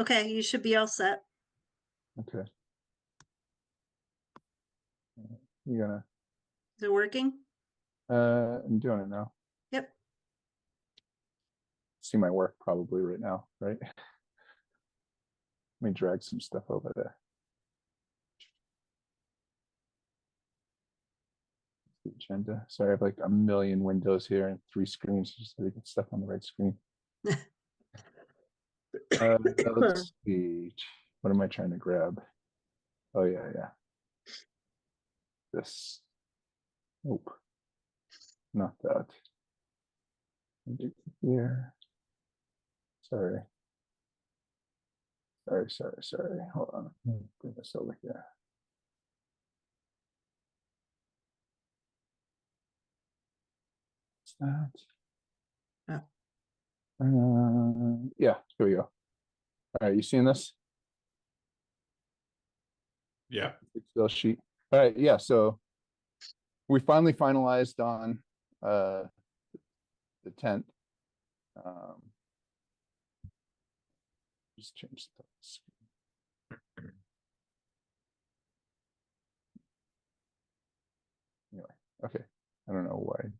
Okay, you should be all set. Okay. You're gonna. Is it working? I'm doing it now. Yep. See my work probably right now, right? Let me drag some stuff over there. The agenda. Sorry, I have like a million windows here and 3 screens just so we get stuff on the right screen. Let's see. What am I trying to grab? Oh yeah. This. Nope. Not that. Here. Sorry. Hold on. Bring this over here. What's that? Yeah, here we go. All right, you seeing this? Yeah. Excel sheet. All right, yeah, so we finally finalized on the 10th. Just change the screen. Anyway, okay. I don't know why.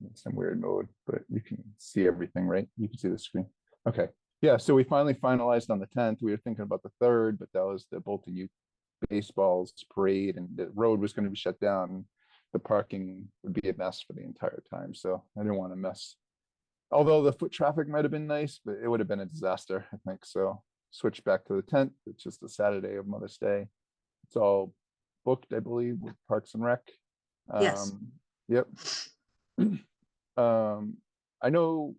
In some weird mode, but you can see everything, right? You can see the screen. Okay. Yeah, so we finally finalized on the 10th. We were thinking about the 3rd, but that was the Bolton Youth Baseball's parade, and the road was going to be shut down. The parking would be a mess for the entire time, so I didn't want to mess. Although the foot traffic might have been nice, but it would have been a disaster, I think. So switch back to the 10th, which is the Saturday of Mother's Day. It's all booked, I believe, with Parks and Rec. Yes. Yep. I know,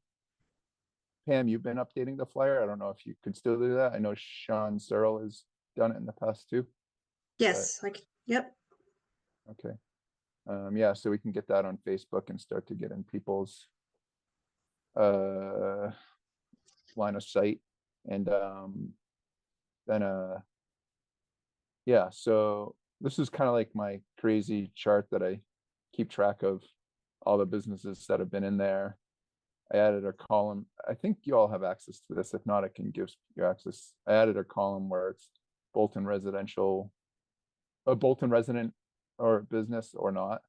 Pam, you've been updating the flyer. I don't know if you could still do that. I know Sean Searle has done it in the past too. Yes. Yep. Okay. Yeah, so we can get that on Facebook and start to get in people's line of sight. And then yeah, so this is kind of like my crazy chart that I keep track of all the businesses that have been in there. I added a column. I think you all have access to this. If not, I can give you access. I added a column where it's Bolton residential, a Bolton resident or business or not.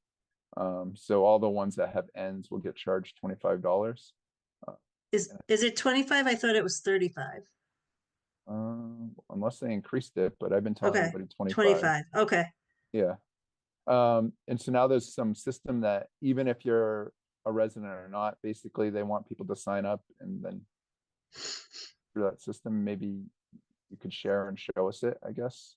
So all the ones that have ends will get charged $25. Is it 25? I thought it was 35. Unless they increased it, but I've been telling Okay. everybody 25. 25. Okay. Yeah. And so now there's some system that even if you're a resident or not, basically they want people to sign up, and then through that system, maybe you could share and show us it, I guess.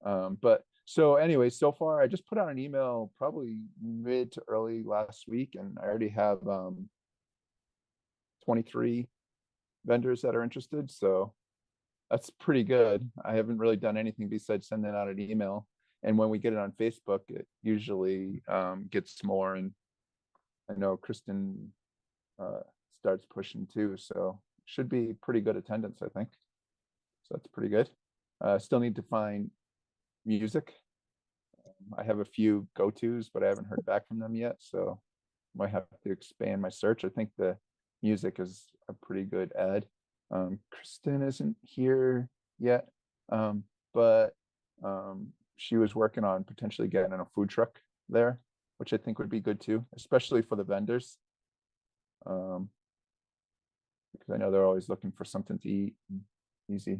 But so anyway, so far I just put out an email probably mid to early last week, and I already have 23 vendors that are interested. So that's pretty good. I haven't really done anything besides sending out an email. And when we get it on Facebook, it usually gets more. And I know Kristen starts pushing too. So should be pretty good attendance, I think. So that's pretty good. Still need to find music. I have a few go-tos, but I haven't heard back from them yet. So might have to expand my search. I think the music is a pretty good ad. Kristen isn't here yet, but she was working on potentially getting a food truck there, which I think would be good too, especially for the vendors. Because I know they're always looking for something to eat, easy.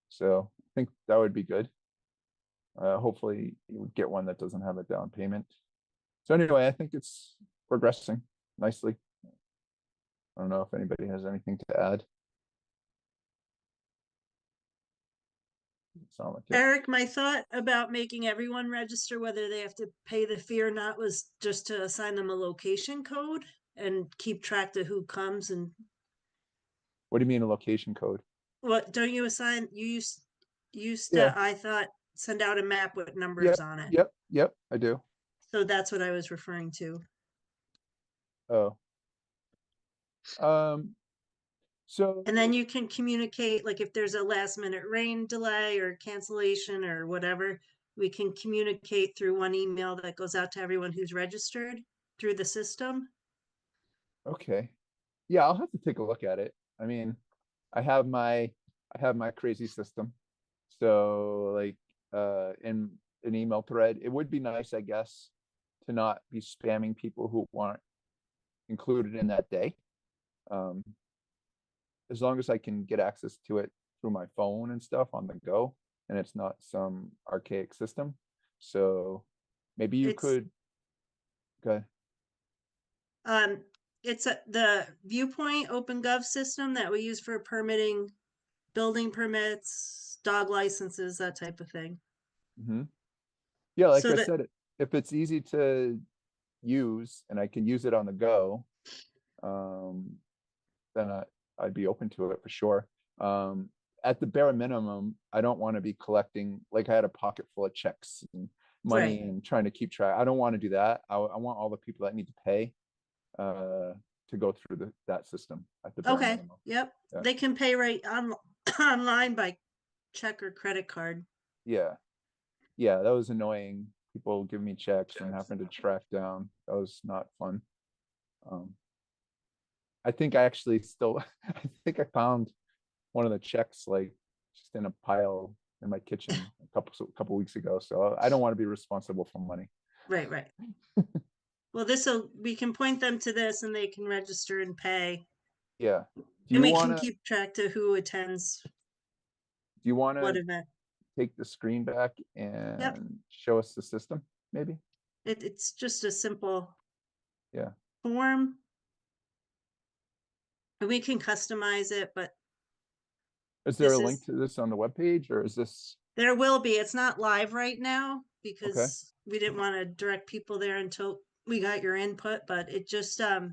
So I think that would be good. Hopefully you would get one that doesn't have a down payment. So anyway, I think it's progressing nicely. I don't know if anybody has anything to add. Sound like it. Eric, my thought about making everyone register, whether they have to pay the fee or not, was just to assign them a location code and keep track of who comes. And What do you mean a location code? what don't you assign? You used to, Yeah. I thought, send out a map with numbers on it. Yep, I do. So that's what I was referring to. Oh. So And then you can communicate, like if there's a last minute rain delay or cancellation or whatever, we can communicate through one email that goes out to everyone who's registered through the system. okay. Yeah, I'll have to take a look at it. I mean, I have my crazy system. So like in an email thread, it would be nice, I guess, to not be spamming people who weren't included in that day. Um, as long as I can get access to it through my phone and stuff on the go, and it's not some archaic system. So maybe you It's could go. um the Viewpoint OpenGov system that we use for permitting building permits, dog licenses, that type of thing. Mm-hmm. Yeah, like So I that said, if it's easy to use and I can use it on the go, then I'd be open to it for sure. At the bare minimum, I don't want to be collecting, like I had a pocket full of checks and money right. and trying to keep track. I don't want to do that. I want all the people that need to pay to go through that system at the bare Okay. minimum. Yep. Yeah. They can pay right on online by check or credit card. Yeah. Yeah. That was annoying. People give me checks and having to track down. That was not fun. Um, I think I actually still, I think I found one of the checks like just in a pile in my kitchen a couple weeks ago. So I don't want to be responsible for money. Right, right. Well, we can point them to this and they can register and pay. Yeah. Do And you we want can to keep track to who attends what event. take the screen back Yep. and show us the system maybe? It's just a simple Yeah. form. And we can customize it, but Is there a this link is to this on the webpage or is this there will be. It's not live right now okay? because we didn't want to direct people there until we got your input, but it just has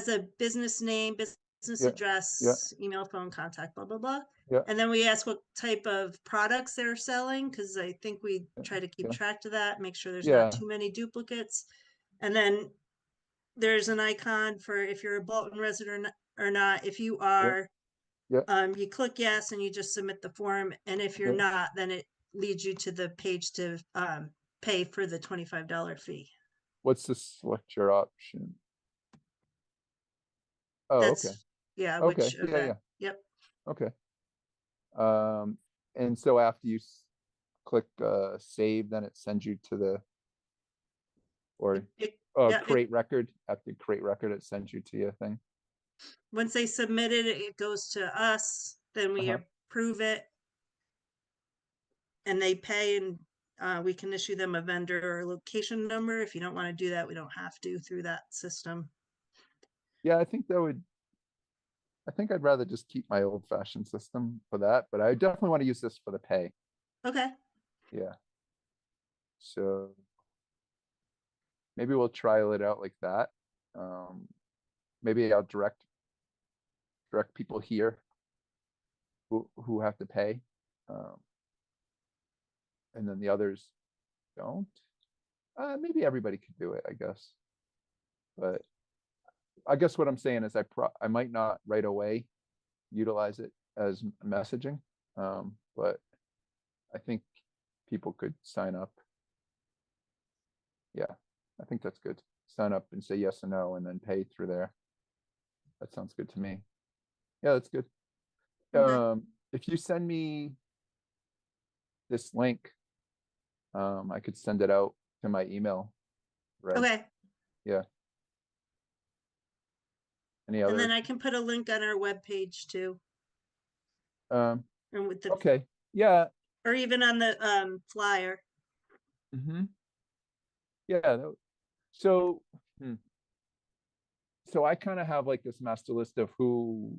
a business name, business Yeah. Yeah. address, email, phone, contact, blah, blah, blah. Yeah. And then we ask what type of products they're selling, because I think we try to keep Yeah. track of that, make sure there's not Yeah. too many duplicates. And then there's an icon for if you're a Bolton resident or not. If you Yeah. are, Yeah. you click yes and you just submit the form. And if you're Yeah. not, then it leads you to the page to pay for the $25 fee. What's the select your option? Oh, okay. That's, yeah, Okay. which Yeah. event. Yeah. Yep. Okay. And so after you click save, then it sends you to the or Yeah, create record. After create record, it sends you to your thing. once they submit it, it goes to us, then we Uh-huh. approve it. And they pay and we can issue them a vendor or location number. If you don't want to do that, we don't have to through that system. Yeah, I think I'd rather just keep my old fashioned system for that, but I definitely want to use this for the pay. Okay. Yeah. So maybe we'll trial it out like that. Maybe I'll direct people here who have to pay. And then the others don't. Maybe everybody could do it, I guess. But I guess what I'm saying is I might not right away utilize it as messaging, but I think people could sign up. Yeah, I think that's good. Sign up and say yes or no, and then pay through there. That sounds good to me. Yeah, that's good. Okay. If you send me this link, I could send it out to my email. Right. Okay. Yeah. Any And then other? I can put a link on our webpage too. Um, And with the, okay. Yeah. or even on the flyer. Mm-hmm. Yeah. So, so I kind of have like this master list of who,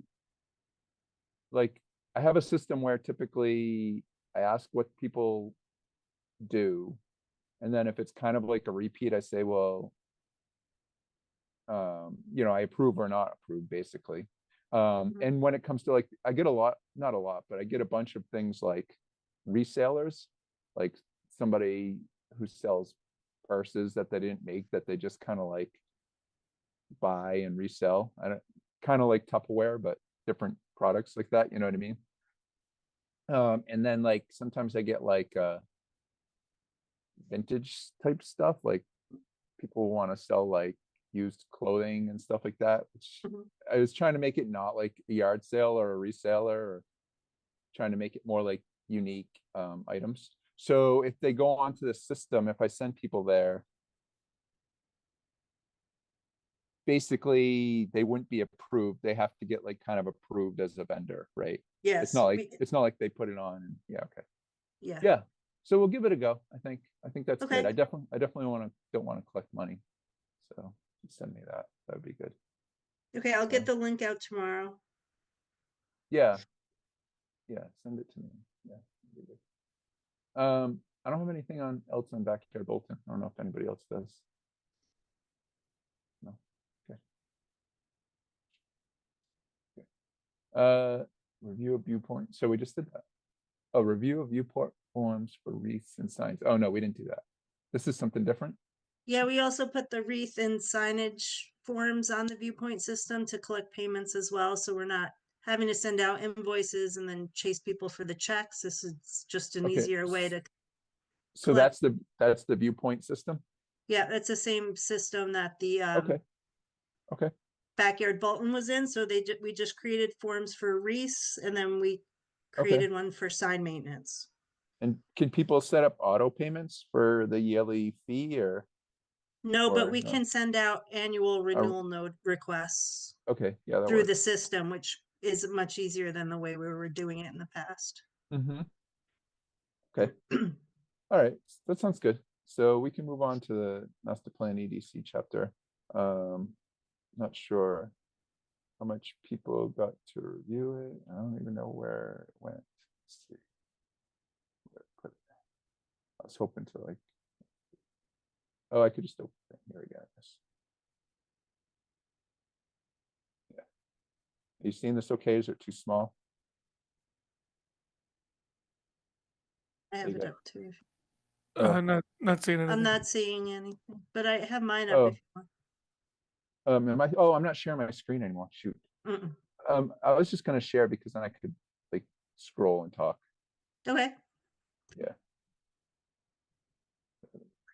like, I have a system where typically I ask what people do, and then if it's kind of like a repeat, I say, well, I approve or not approve, basically. And when it comes to like, I get a lot, not a lot, but I get a bunch of things like resellers, like somebody who sells purses that they didn't make that they just kind of like buy and resell. I don't kind of like Tupperware, but different products like that. You know what I mean? And then like sometimes I get like vintage type stuff. Like people want to sell like used clothing and stuff like that, which Mhm. I was trying to make it not like a yard sale or a reseller, or trying to make it more like unique items. So if they go onto the system, if I send people there, basically they wouldn't be approved. They have to get like kind of approved as a vendor, right? It's Yes, not like they put it on and yeah, okay. yeah, Yeah. So we'll give it a go. I think that's good. okay, I definitely don't want to collect money. So send me that. That would be good. okay, I'll get So, the link out tomorrow. yeah. Yeah. Send it to me. Yeah. That'd be good. I don't have anything else on Backyard Bolton. I don't know if anybody else does. No. Okay. Review of viewpoint. So we just did that. A review of viewport forms for wreaths and signs. Oh no, we didn't do that. This is something different. Yeah, we also put the wreath and signage forms on the viewpoint system to collect payments as well, so we're not having to send out invoices and then chase people for the checks. This is just an Okay. easier way to So collect. that's the viewpoint system. Yeah, that's the same system that the Okay. Okay. Backyard Bolton was in. So we just created forms for wreaths, and then we Okay. created one for sign maintenance. And can people set up auto payments for the yearly fee No, but or we no? can send out annual renewal note requests Okay, yeah, that through the works. system, which is much easier than the way we were doing it in the past. Mm-hmm. Okay. All right, that sounds good. So we can move on to the master plan EDC chapter. Not sure how much people got to review it. I don't even know where it went. Let's see. Where I put it. I was hoping to like, oh, I could just open it. Here we go. Yeah. Are you seeing this okay? Is it too small? I There have you it go. up too. Oh, Not seeing I'm anything. not seeing anything, but I have mine up if oh, you want. I'm not sharing my screen anymore. Shoot. Mm-mm. I was just gonna share because then I could like scroll and talk. Okay. Yeah.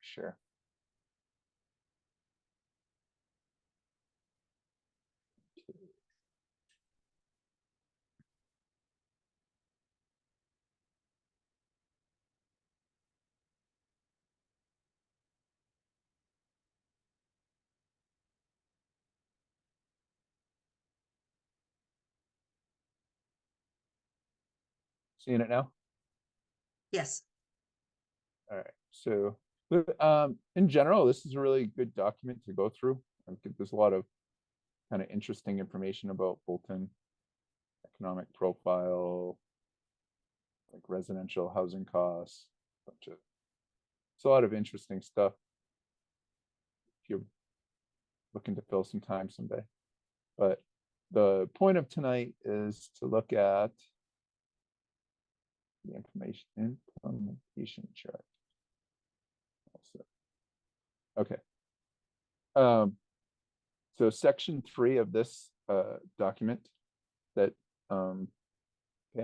Sure. Seeing it now? Yes. All right. So, in general, this is a really good document to go through. I think there's a lot of kind of interesting information about Bolton, economic profile, like residential housing costs. It's a lot of interesting stuff if you're looking to fill some time someday. But the point of tonight is to look at the implementation chart. Also. Okay. So section 3 of this document that Pam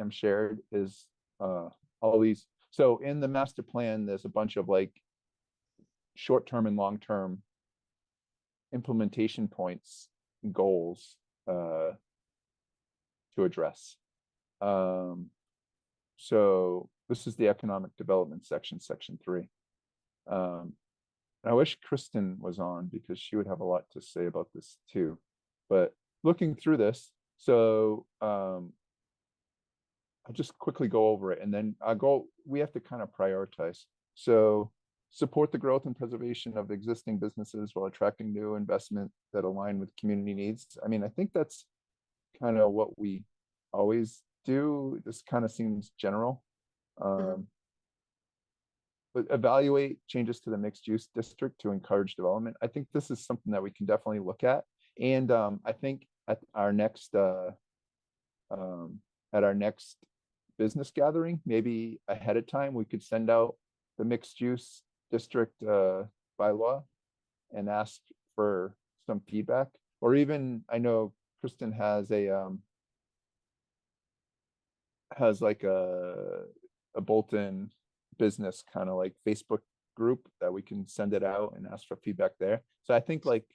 shared is all these. So in the master plan, there's a bunch of like short-term and long-term implementation points and goals to address. So this is the economic development section, section 3. I wish Kristen was on because she would have a lot to say about this too. But looking through this, so I'll just quickly go over it and then we have to kind of prioritize. So support the growth and preservation of existing businesses while attracting new investment that align with community needs. I mean, I think that's kind of what we always do. This kind of seems general. But evaluate changes to the mixed use district to encourage development. I think this is something that we can definitely look at. And I think at our next business gathering, maybe ahead of time, we could send out the mixed use district bylaw and ask for some feedback. Or even I know Kristen has like a Bolton business kind of like Facebook group that we can send it out and ask for feedback there. So I think like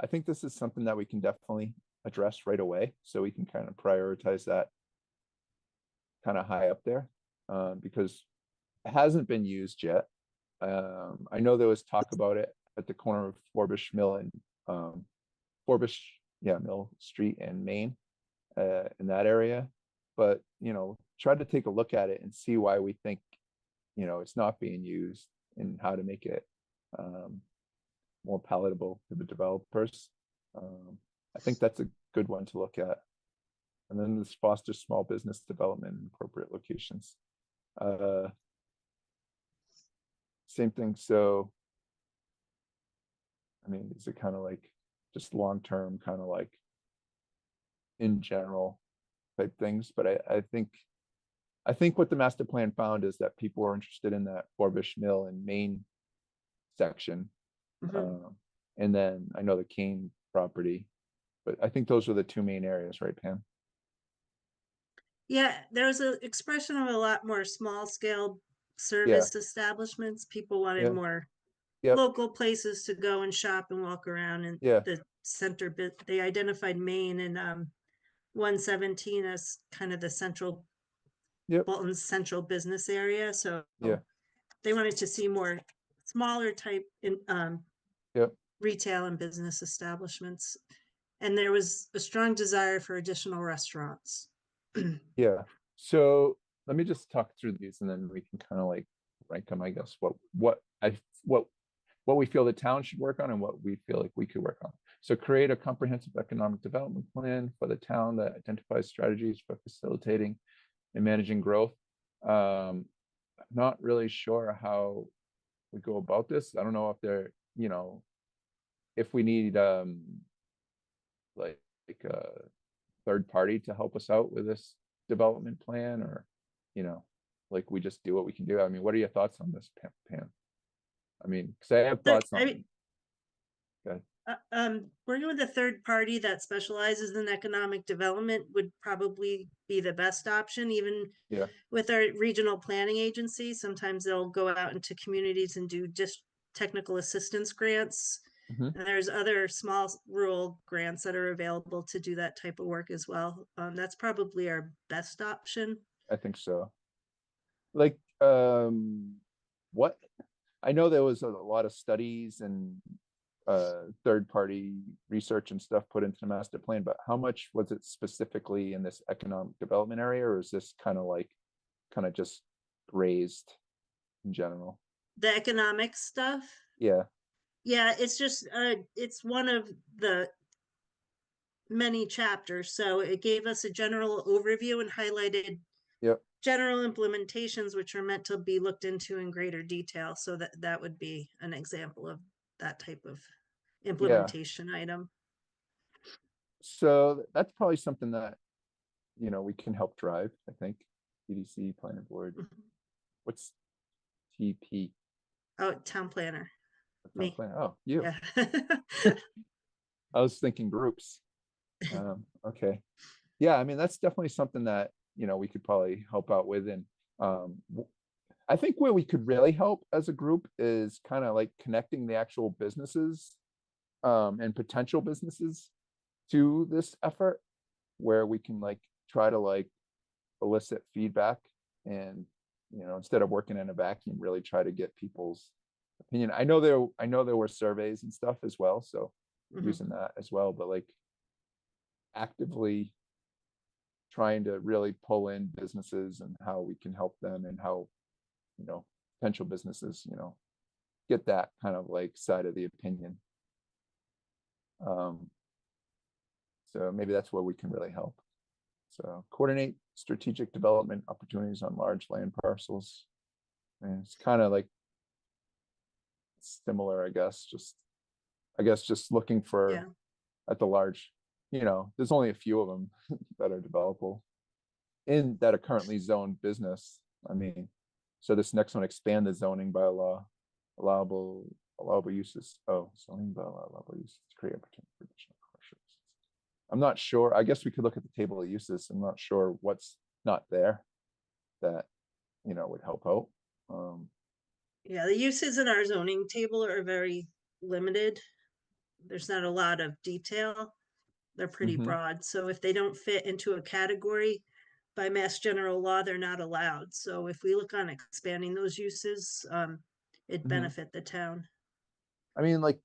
I think this is something that we can definitely address right away, so we can kind of prioritize that kind of high up there, because it hasn't been used yet. I know there was talk about it at the corner of Forbush Mill and Forbush, yeah, Mill Street and Main, in that area. But try to take a look at it and see why we think it's not being used, and how to make it more palatable to the developers. I think that's a good one to look at. And then this foster small business development in appropriate locations. Same thing. So, I mean, these are kind of like just long-term, kind of like in general type things. But I think what the master plan found is that people are interested in that Forbush Mill and Main section. And then I know the Kane property, but I think those are the two main areas, right, Pam? Yeah, there was an expression of a lot more small scale Yeah, service establishments. People wanted yeah, more yep, local places to go and shop and walk around, and yeah, the center bit. They identified Maine and 117 as kind of the central yep, Bolton's central business area. So yeah, they wanted to see more smaller type in yep, retail and business establishments. And there was a strong desire for additional restaurants. yeah. So let me just talk through these, and then we can kind of like rank them, I guess, what we feel the town should work on and what we feel like we could work on. So create a comprehensive economic development plan for the town that identifies strategies for facilitating and managing growth. I'm not really sure how we go about this. I don't know if they're, if we need like a third party to help us out with this development plan, or like we just do what we can do. I mean, what are your thoughts on this, Pam? I mean, because I have There, thoughts I on. mean, Go ahead. working with a third party that specializes in economic development would probably be the best option. Even Yeah. with our regional planning agency, sometimes they'll go out into communities and do just technical assistance grants. Mhm. And there's other small rural grants that are available to do that type of work as well. That's probably our best option. I think so. Like, what I know there was a lot of studies and third party research and stuff put into the master plan, but how much was it specifically in this economic development area, or is this kind of just raised in general? The economic stuff, Yeah, yeah, it's just it's one of the many chapters. So it gave us a general overview and highlighted yep, general implementations, which are meant to be looked into in greater detail. So that would be an example of that type of yeah. implementation item. So that's probably something that we can help drive, I think. EDC planning board. What's TP? Oh, town planner, Town me. planner. Oh, you. Yeah. I was thinking groups. Okay. Yeah, I mean, that's definitely something that we could probably help out with. And I think where we could really help as a group is kind of like connecting the actual businesses and potential businesses to this effort, where we can like try to like elicit feedback, and instead of working in a vacuum, really try to get people's opinion. I know there were surveys and stuff as well, so using that as well, but like actively trying to really pull in businesses and how we can help them, and how potential businesses get that kind of like side of the opinion. um so maybe that's where we can really help. So coordinate strategic development opportunities on large land parcels, and it's kind of like similar, I guess just looking for Yeah. at the large, there's only a few of them that are developable in that are currently zoned business. I mean, so this next one, expand the zoning bylaw, allowable uses. Oh, zoning bylaw, allowable uses to create opportunity for additional commercial uses. I'm not sure. I guess we could look at the table of uses. I'm not sure what's not there that would help out. Yeah, the uses in our zoning table are very limited. there's not a lot of detail. They're pretty Mhm. broad. So if they don't fit into a category by Mass General Law, they're not allowed. So if we look on expanding those uses, it'd Mhm. benefit the town. I mean, like,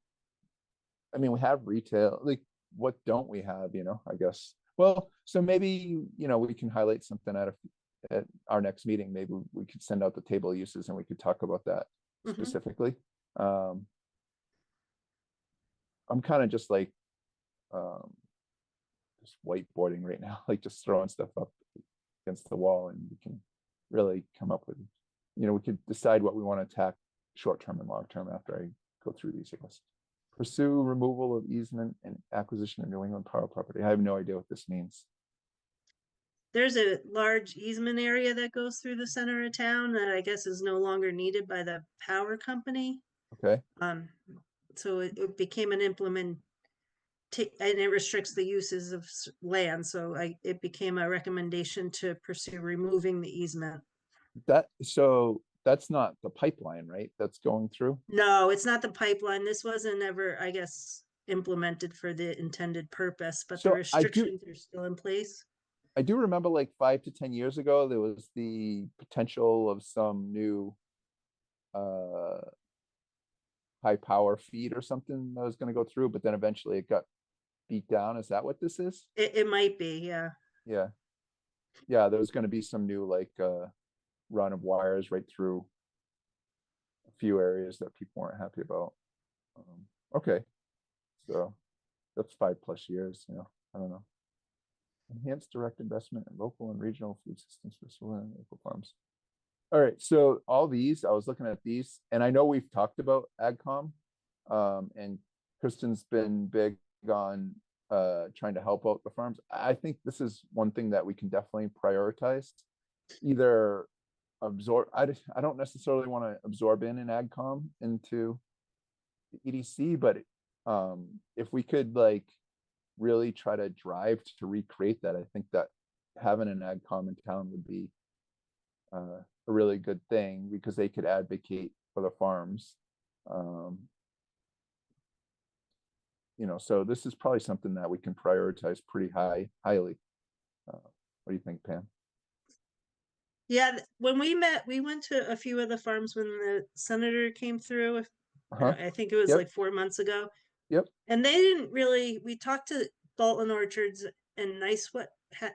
we have retail, like, what don't we have, I guess. Well, so maybe, we can highlight something at our next meeting. Maybe we could send out the table uses and we could talk about that Mhm. specifically. Um, I'm kind of just like, um, just whiteboarding right now, like just throwing stuff up against the wall, and we can really come up with, we could decide what we want to attack short-term and long-term after I go through these, I guess. Pursue removal of easement and acquisition of New England power property. I have no idea what this means. There's a large easement area that goes through the center of town that I guess is no longer needed by the power company. Okay. Um, so it became an implement, and it restricts the uses of land. So it became a recommendation to pursue removing the easement. So that's not the pipeline, right? That's going through. No, it's not the pipeline. This wasn't ever, I guess, implemented for the intended purpose, but the So restrictions are still in place. I do remember like 5 to 10 years ago, there was the potential of some new uh high power feed or something that was going to go through, but then eventually it got beat down. Is that what this is? It might be, yeah. Yeah. Yeah, there was going to be some new like run of wires right through a few areas that people weren't happy about. Okay, so that's 5 plus years. I don't know. Enhanced direct investment in local and regional food systems for solar and local farms. All right, so all these, I was looking at these, and I know we've talked about AgCom, and Kristen's been big on trying to help out the farms. I think this is one thing that we can definitely prioritize. Either absorb, I don't necessarily want to absorb in an AgCom into the EDC, but if we could like really try to drive to recreate that, I think that having an AgCom in town would be a really good thing because they could advocate for the farms. Um, so this is probably something that we can prioritize pretty highly. What do you think, Pam? Yeah, when we met, we went to a few of the farms when the senator came through. Uh-huh. I think it was Yep. like 4 months ago. Yep. And they didn't really, we talked to Dalton Orchards and Nice, I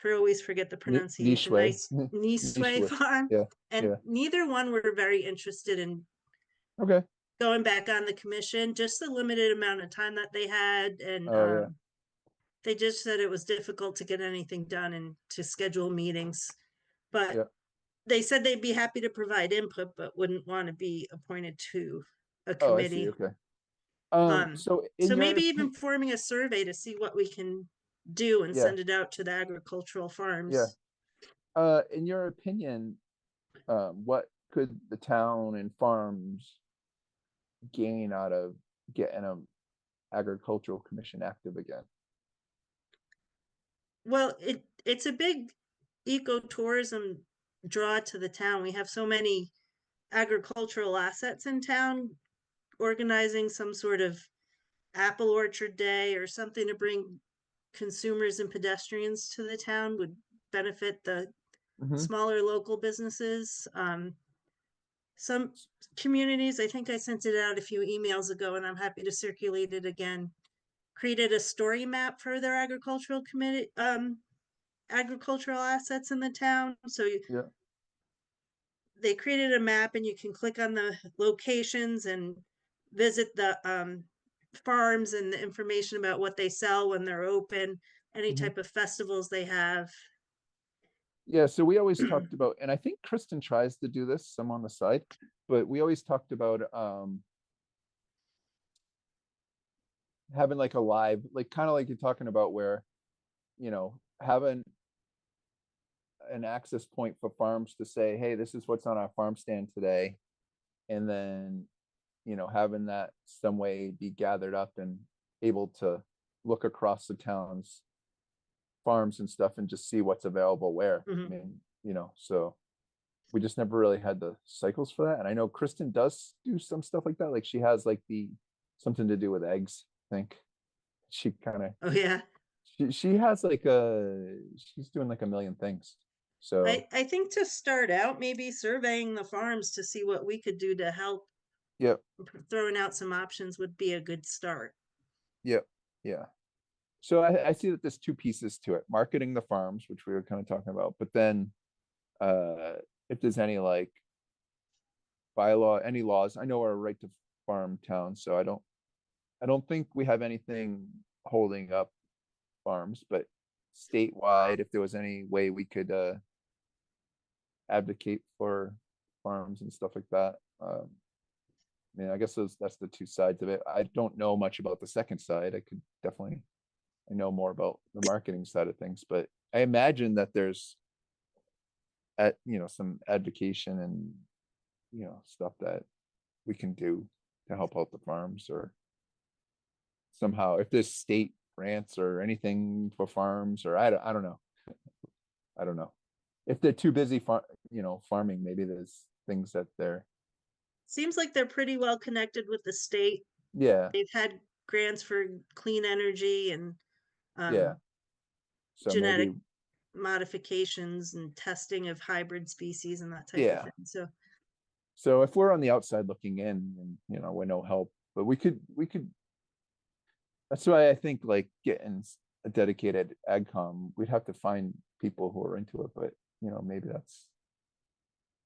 always forget the Niche pronunciation, way. Nice Niche Niceway way. Farm. Yeah. And Yeah. neither one were very interested in Okay. going back on the commission, just the limited amount of time that they had. And Oh yeah. they just said it was difficult to get anything done and to schedule meetings. But Yeah. they said they'd be happy to provide input, but wouldn't want to be appointed to a Oh, I see. committee. Okay. Um, So in so your maybe even opinion, forming a survey to see what we can do and yeah, send it out to the agricultural yeah. farms. In your opinion, what could the town and farms gain out of getting a agricultural commission active again? Well, it's a big ecotourism draw to the town. We have so many agricultural assets in town. Organizing some sort of apple orchard day or something to bring consumers and pedestrians to the town would benefit the Mm-hmm. smaller local businesses. Some communities, I think I sent it out a few emails ago, and I'm happy to circulate it again. Created a story map for their agricultural assets in the town. So Yeah. they created a map, and you can click on the locations and visit the farms and the information about what they sell when they're open, any Mm-hmm. type of festivals they have. Yeah, so we always talked about, and I think Kristen tries to do this some on the side, but we always talked about having like a live, like kind of like you're talking about where, having an access point for farms to say, hey, this is what's on our farm stand today. And then, having that some way be gathered up and able to look across the town's farms and stuff and just see what's available where. I Mhm. mean, so we just never really had the cycles for that. And I know Kristen does do some stuff like that. Like she has like the something to do with eggs, I think. She kind of, Oh, yeah. she has like she's doing like a million things. So, I think to start out, maybe surveying the farms to see what we could do to help, yep, throwing out some options would be a good start. yep, yeah. So I see that there's two pieces to it: marketing the farms, which we were kind of talking about, but then uh, if there's any like bylaw, any laws, I know we're a right to farm town, so I don't think we have anything holding up farms, but statewide, if there was any way we could advocate for farms and stuff like that. I mean, I guess that's the two sides of it. I don't know much about the second side. I know more about the marketing side of things, but I imagine that there's some advocation and stuff that we can do to help out the farms, or somehow if there's state grants or anything for farms, or I don't know. I don't know. If they're too busy farming, maybe there's things that they're, Seems like they're pretty well connected with the state. yeah, They've had grants for clean energy and yeah. um, So genetic maybe, modifications and testing of hybrid species and that type of yeah. thing. So So if we're on the outside looking in, and we're no help, but we could. That's why I think like getting a dedicated AgCom, we'd have to find people who are into it, but maybe that's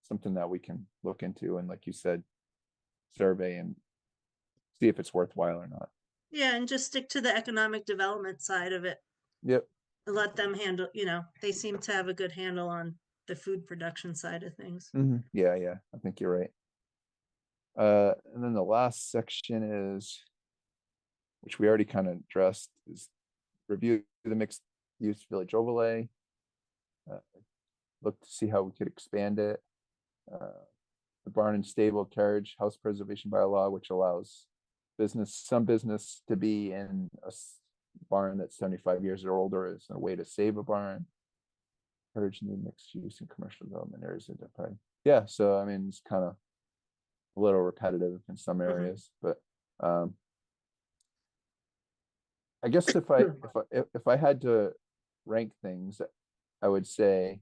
something that we can look into, and like you said, survey and see if it's worthwhile or not. yeah, and just stick to the economic development side of it. Yep. Let them handle, they seem to have a good handle on the food production side of things. Yeah, yeah. I think you're right. And then the last section is, which we already kind of addressed, is review the mixed use village overlay. Look to see how we could expand it. The barn and stable carriage house preservation bylaw, which allows some business to be in a barn that's 75 years or older, is a way to save a barn. Encourage new mixed use and commercial development areas identified. Yeah, so I mean, it's kind of a little repetitive in some areas, but I guess if I had to rank things, I would say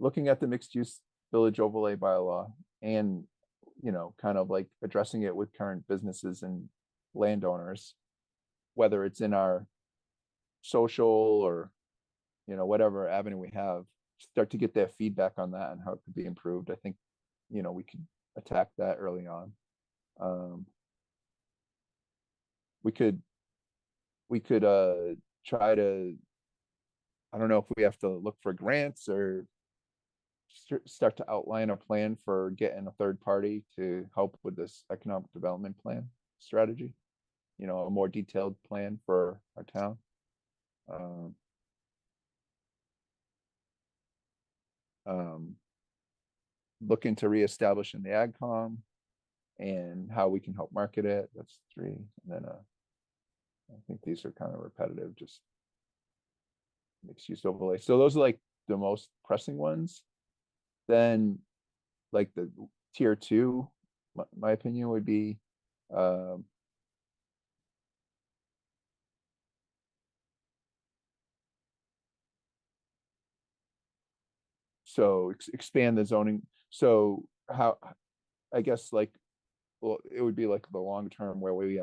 looking at the mixed use village overlay bylaw, and kind of like addressing it with current businesses and landowners, whether it's in our social or whatever avenue we have, start to get their feedback on that and how it could be improved. I think we could attack that early on. We could try to, I don't know if we have to look for grants or start to outline a plan for getting a third party to help with this economic development plan strategy, a more detailed plan for our town. Looking to reestablish in the AgCom and how we can help market it. That's 3. And then I think these are kind of repetitive, just mixed use overlay. So those are like the most pressing ones. Then like the tier 2, my opinion would be so expand the zoning. So how, I guess, like, well, it would be like the long term where we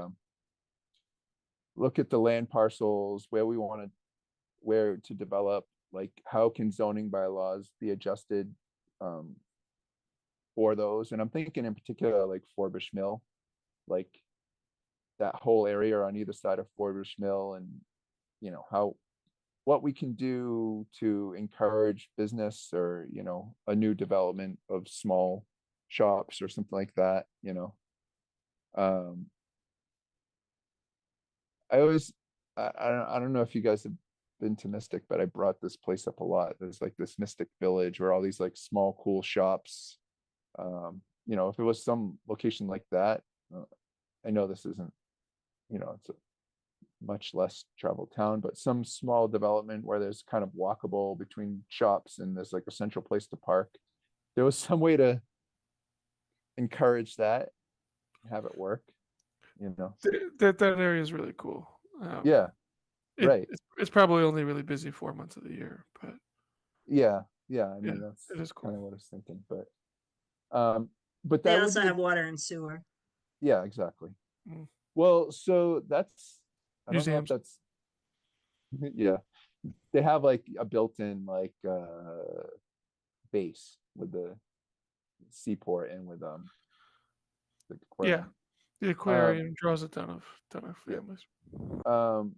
look at the land parcels where to develop, like how can zoning bylaws be adjusted for those. And I'm thinking in particular like Forbush Mill, like that whole area on either side of Forbush Mill, and what we can do to encourage business, or a new development of small shops or something like that. I always, I don't know if you guys have been to Mystic, but I brought this place up a lot. There's like this Mystic Village where all these like small cool shops. If it was some location like that, I know this isn't, it's a much less traveled town, but some small development where there's kind of walkable between shops and there's like a central place to park. There was some way to encourage that, have it work, you know. That area is really cool. Yeah, right. It's probably only really busy 4 months of the year, but Yeah, I yeah, mean, that's it is kind of cool. what I was thinking, but They that would also be, have water and sewer. yeah, exactly. Mm. Well, so that's, I don't know if Museums. that's, yeah, they have like a built-in like base with the seaport and with the Yeah, aquarium. the Um, aquarium draws a ton of yeah. families. Um,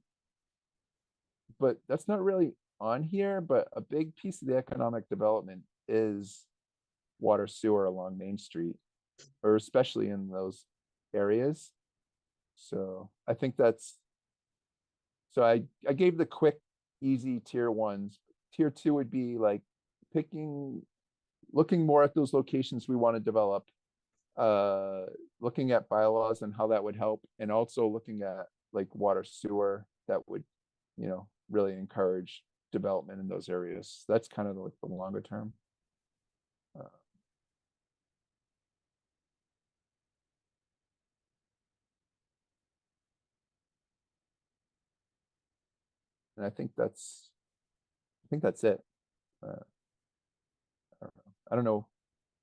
but that's not really on here, but a big piece of the economic development is water sewer along Main Street, or especially in those areas. So I think that's, so I gave the quick, easy tier ones. Tier two would be like picking, looking more at those locations we want to develop, uh, looking at bylaws and how that would help, and also looking at like water sewer that would, really encourage development in those areas. That's kind of like the longer term. And I think that's it. Uh, I don't know.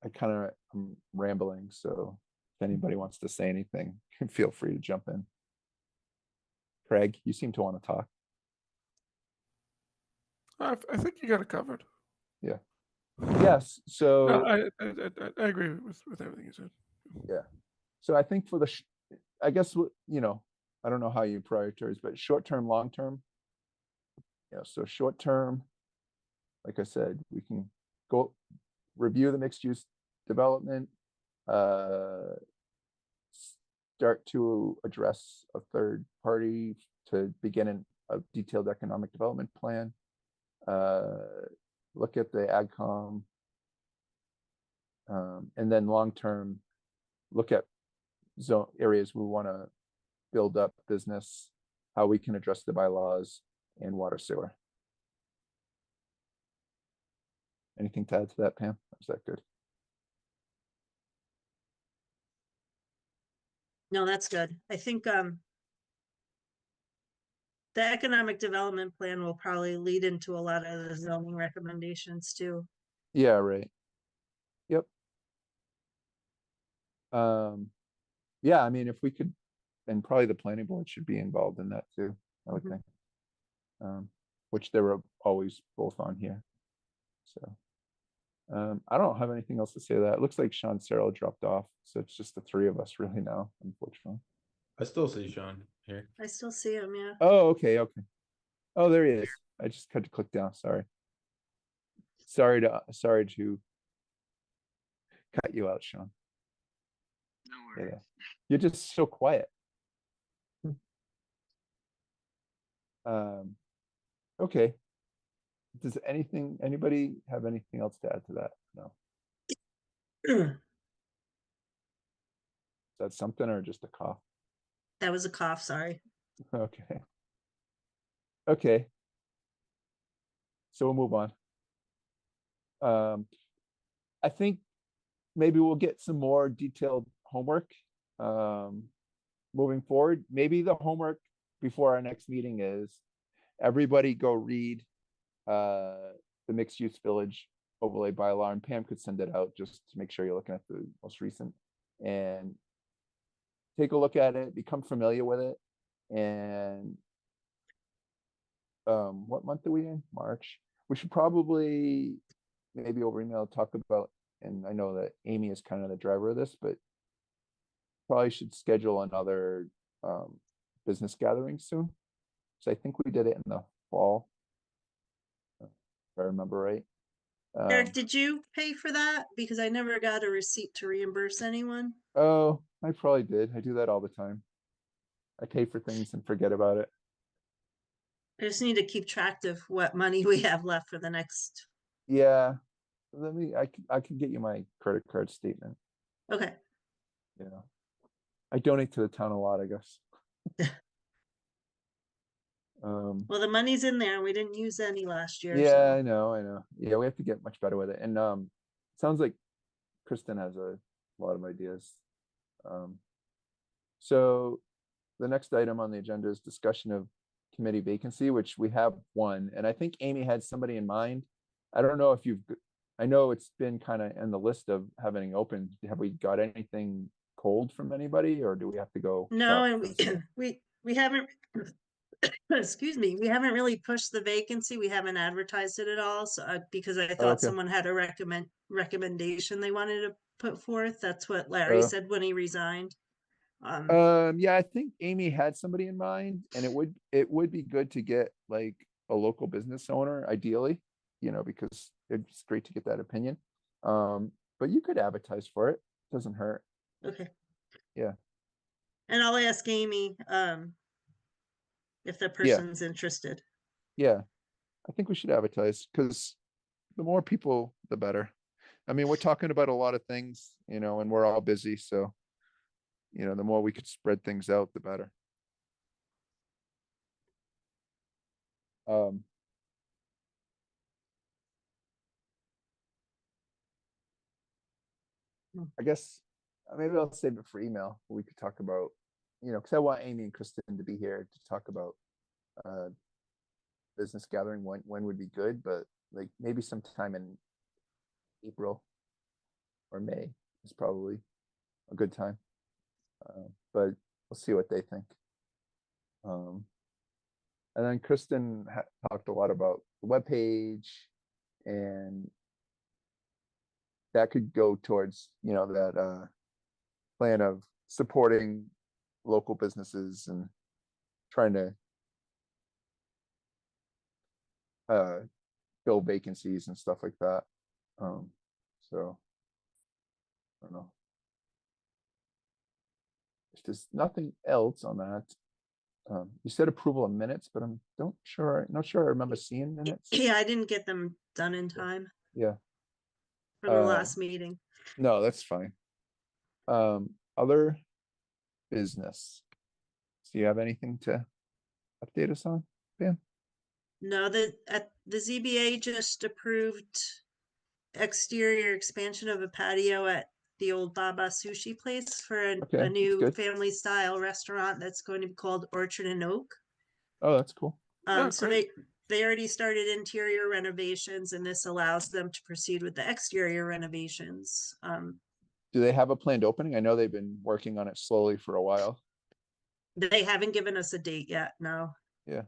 I'm rambling, so if anybody wants to say anything, feel free to jump in. Craig, you seem to want to talk. I think you got it covered. Yeah. Yes. No, So I agree with everything you said. yeah. So I think for I guess I don't know how you prioritize, but short term, long term. Yeah. So short term, like I said, we can go review the mixed use development, uh, start to address a third party to begin a detailed economic development plan, look at the AgCom, and then long term, look at zone areas we want to build up business, how we can address the bylaws and water sewer. Anything to add to that, Pam? Or is that good? No, that's good. I think the economic development plan will probably lead into a lot of the zoning recommendations too. Yeah, right. Yep. Yeah, I mean, if we could, and probably the planning board should be involved in that too, I would Mhm. think. Which they were always both on here. So I don't have anything else to say to that. It looks like Sean Searle dropped off, so it's just the three of us really now, unfortunately. I still see Sean here. I still see him, yeah. Oh, okay. Oh, there he is. I just had to click down. Sorry. Sorry to cut you out, Sean. No worries. Yeah. You're just so quiet. Okay. Does anybody have anything else to add to that? No. Is that something or just a cough? That was a cough, sorry. Okay. Okay. So we'll move on. I think maybe we'll get some more detailed homework moving forward. Maybe the homework before our next meeting is everybody go read the mixed use village overlay bylaw, and Pam could send it out just to make sure you're looking at the most recent, and take a look at it, become familiar with it. And what month are we in? March. We should probably maybe over email talk about, and I know that Amy is kind of the driver of this, but probably should schedule another business gathering soon. So I think we did it in the fall, if I remember right. Eric, did you pay for that? Because I never got a receipt to reimburse anyone. Oh, I probably did. I do that all the time. I pay for things and forget about it. I just need to keep track of what money we have left for the next. Yeah. I can get you my credit card statement. Okay. Yeah. I donate to the town a lot, I guess. Well, the money's in there. We didn't use any last year. Yeah, So. I know. Yeah, we have to get much better with it. And sounds like Kristen has a a lot of ideas. So the next item on the agenda is discussion of committee vacancy, which we have one, and I think Amy had somebody in mind. I don't know if I know it's been kind of in the list of having open. Have we got anything cold from anybody, or do we have to go? No, shop and for some? we haven't, excuse me, we haven't really pushed the vacancy. We haven't advertised it at all. So because I thought Okay. someone had a recommendation they wanted to put forth. That's what Larry said when he resigned. Yeah, I think Amy had somebody in mind, and it would be good to get like a local business owner, ideally, because it's great to get that opinion. But you could advertise for it. Doesn't hurt. Okay. Yeah. And I'll ask Amy, if the person's interested. Yeah. I think we should advertise because the more people, the better. I mean, we're talking about a lot of things, and we're all busy. So, the more we could spread things out, the better. I guess maybe I'll save it for email. We could talk about, because I want Amy and Kristen to be here to talk about business gathering. When would be good, but like maybe sometime in April or May is probably a good time. But we'll see what they think. And then Kristen talked a lot about the webpage, and that could go towards, that plan of supporting local businesses and trying to fill vacancies and stuff like that. So I don't know. If there's nothing else on that, you said approval of minutes, but not sure I remember seeing minutes. Yeah, I didn't get them done in time Yeah. for the last meeting. No, that's fine. Other business. Do you have anything to update us on, Pam? No, the ZBA just approved exterior expansion of a patio at the old Baba Sushi place for Okay, a that's new good. family style restaurant that's going to be called Orchard and Oak. Oh, that's cool. Oh, So great. they already started interior renovations, and this allows them to proceed with the exterior renovations. Do they have a planned opening? I know they've been working on it slowly for a while. They haven't given us a date yet, no. Yeah.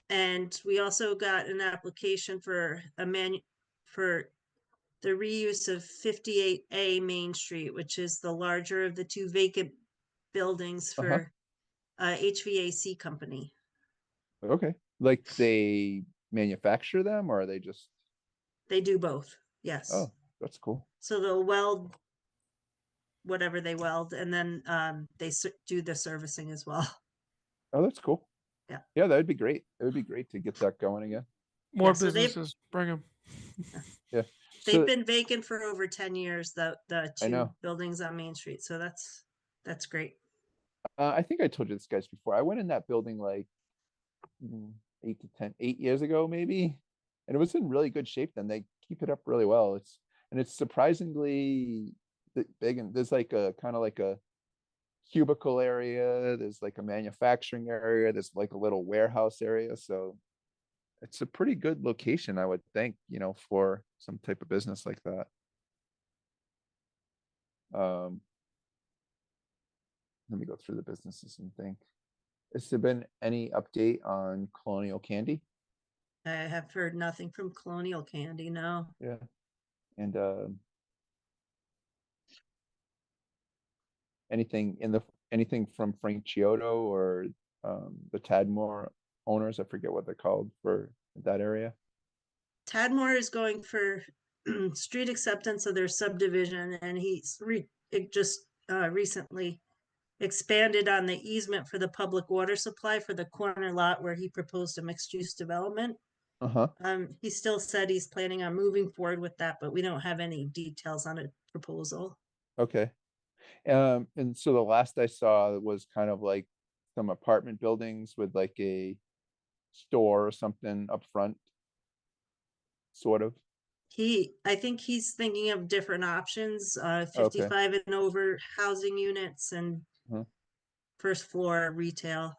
And we also got an application for for the reuse of 58A Main Street, which is the larger of the two vacant buildings for HVAC company. Okay. Like they manufacture them, or are they just? They do both, yes. Oh, that's cool. So they'll weld whatever they weld, and then they do the servicing as well. Oh, that's cool. Yeah. Yeah, that'd be great. It would be great to get that going again. More so they've- businesses, bring them. Yeah. They've So been vacant for over 10 years, the I two know. buildings on Main Street. So that's great. I think I told you this, guys, before. I went in that building like 8 years ago, maybe, and it was in really good shape. Then they keep it up really well. It's surprisingly big, and there's like a kind of like a cubicle area. There's like a manufacturing area. There's like a little warehouse area. So it's a pretty good location, I would think, for some type of business like that. Let me go through the businesses and think. Has there been any update on Colonial Candy? I have heard nothing from Colonial Candy, no. Yeah. And anything from Frank Chiodo or the Tadmore owners? I forget what they're called for that area. Tadmore is going for street acceptance of their subdivision, and it just recently expanded on the easement for the public water supply for the corner lot where he proposed a mixed-use development. He still said he's planning on moving forward with that, but we don't have any details on a proposal. Okay. And so the last I saw was kind of like some apartment buildings with like a store or something up front, sort of. I think he's thinking of different options, Okay. 55 and over housing units and Uh-huh. first floor retail.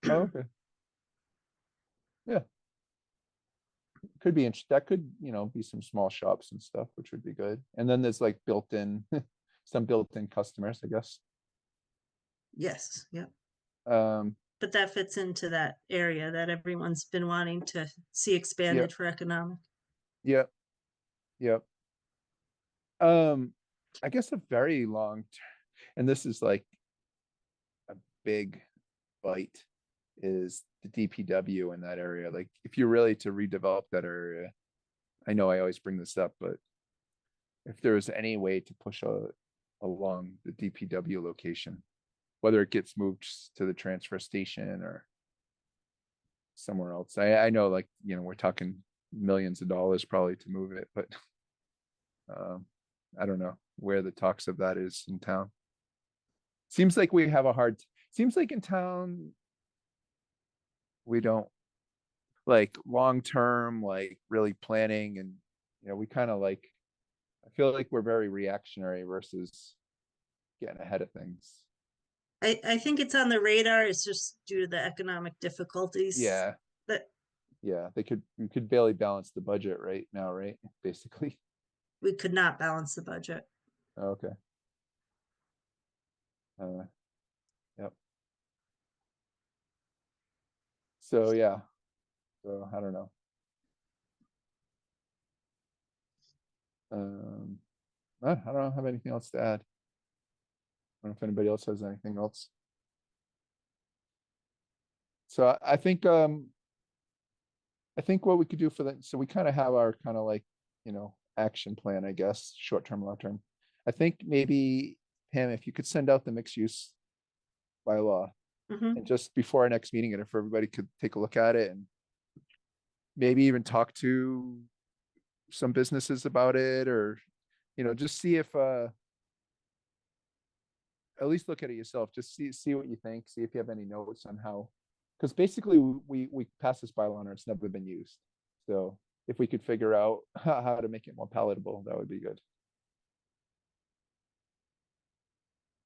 Oh, okay. Yeah. Could be, that could, be some small shops and stuff, which would be good. And then there's like built-in, some built-in customers, I guess. Yes, yeah. Um, But that fits into that area that everyone's been wanting to see expanded for economic. yeah, yeah. I guess a very long, and this is like a big bite, is the DPW in that area. Like, if you're really to redevelop that area, I know I always bring this up, but if there was any way to push along the DPW location, whether it gets moved to the transfer station or somewhere else. I know, like, we're talking millions of dollars probably to move it, but I don't know where the talks of that is in town. Seems like we have seems like in town we don't like long-term, like really planning, and we kind of like, I feel like we're very reactionary versus getting ahead of things. I think it's on the radar. It's just due to the economic difficulties. Yeah. That Yeah, we could barely balance the budget right now, right? Basically. we could not balance the budget. Okay. Yep. So yeah. So I don't know. I don't have anything else to add. I don't know if anybody else has anything else. So I think what we could do for that, so we kind of have our kind of like, action plan, I guess, short term, long term. I think maybe, Pam, if you could send out the mixed use bylaw, Mhm. and just before our next meeting, and if everybody could take a look at it and maybe even talk to some businesses about it, or just see if at least look at it yourself, just see what you think, see if you have any notes on how, because basically we passed this bylaw and it's never been used. So if we could figure out how to make it more palatable, that would be good.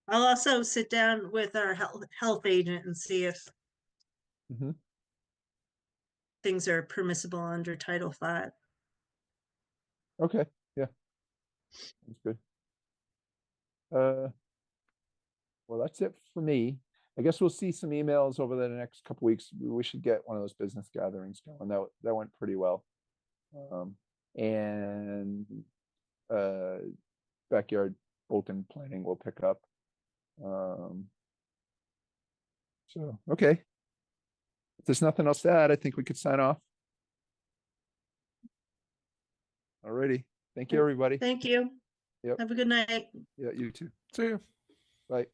I'll also sit down with our health agent and see if Mhm. things are permissible under Title V. Okay, yeah, that's good. Well, that's it for me. I guess we'll see some emails over the next couple weeks. We should get one of those business gatherings going. That went pretty well. And backyard Bolton planning will pick up. So okay. If there's nothing else to add, I think we could sign off. Alrighty. Thank you, everybody. Thank you. Yep. Have a good night. Yeah, you too. See you. Bye.